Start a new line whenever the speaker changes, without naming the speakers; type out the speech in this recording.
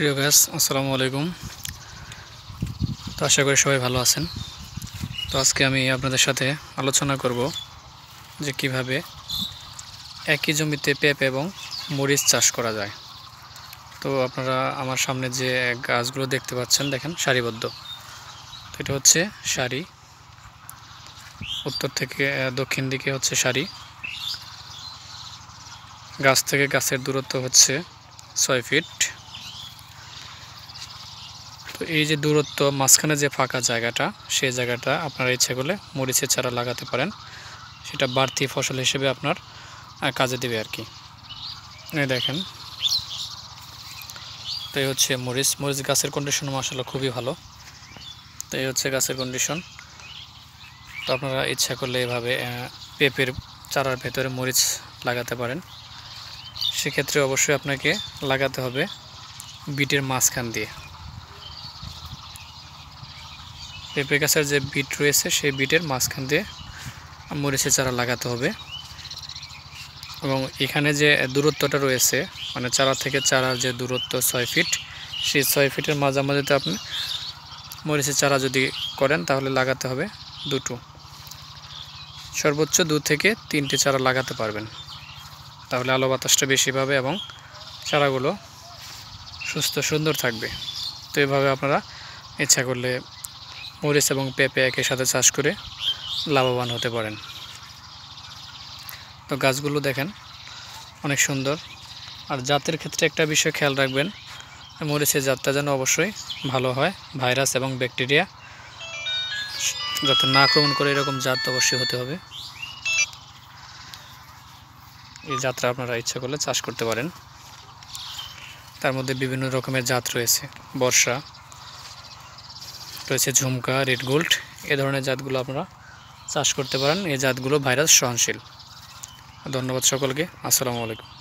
প্রিয় গাছ আসসালামু আলাইকুম। তো আশা করি সবাই ভালো আছেন। তো আজকে আমি আপনাদের সাথে আলোচনা করব যে কিভাবে একই জমিতে পেঁপে এবং মরিচ চাষ করা যায়। তো আপনারা আমার সামনে যে গাছগুলো দেখতে পাচ্ছেন, দেখেন সারিবদ্ধ। তো এটা হচ্ছে সারি, উত্তর থেকে দক্ষিণ দিকে হচ্ছে সারি। গাছ থেকে গাছের দূরত্ব হচ্ছে 6 ফিট। তো এই যে দূরত্ব, মাঝখানে যে ফাঁকা জায়গাটা, সেই জায়গাটা আপনারা ইচ্ছে করলে মরিচের চারা লাগাতে পারেন। সেটা বাড়তি ফসল হিসেবে আপনার কাজে দেবে আর কি। এই দেখেন, তো এই হচ্ছে মরিচ গাছের কন্ডিশন মাশাআল্লাহ খুবই ভালো। তো এই হচ্ছে গাছের কন্ডিশন। তো আপনারা ইচ্ছা করলে এভাবে পেঁপের চারার ভেতরে মরিচ লাগাতে পারেন। সেক্ষেত্রে অবশ্যই আপনাকে লাগাতে হবে বিটের মাঝখান দিয়ে। পেঁপে গাছের যে বিট রয়েছে সেই বিটের মাঝখান দিয়ে মরিচের চারা লাগাতে হবে। এবং এখানে যে দূরত্বটা রয়েছে, মানে চারা থেকে চারার যে দূরত্ব 6 ফিট, সেই 6 ফিটের মাঝামাঝিতে আপনি মরিচের চারা যদি করেন তাহলে লাগাতে হবে দুটো, সর্বোচ্চ 2 থেকে 3টে চারা লাগাতে পারবেন। তাহলে আলো বাতাসটা বেশি পাবে এবং চারাগুলো সুস্থ সুন্দর থাকবে। তো এভাবে আপনারা ইচ্ছা করলে মরিচ এবং পেঁপে একই সাথে চাষ করে লাভবান হতে পারেন। তো গাছগুলো দেখেন অনেক সুন্দর। আর জাতের ক্ষেত্রে একটা বিষয় খেয়াল রাখবেন, মরিচের জাতটা যেন অবশ্যই ভালো হয়, ভাইরাস এবং ব্যাকটেরিয়া যাতে না আক্রমণ করে এরকম জাত অবশ্যই হতে হবে। এই জাতটা আপনারা ইচ্ছা করলে চাষ করতে পারেন। তার মধ্যে বিভিন্ন রকমের জাত রয়েছে, বর্ষা রয়েছে, ঝুমকা, রেড গোল্ড, এ ধরনের জাতগুলো আপনারা চাষ করতে পারেন। এই জাতগুলো ভাইরাস সহনশীল। ধন্যবাদ সকলকে। আসসালামু আলাইকুম।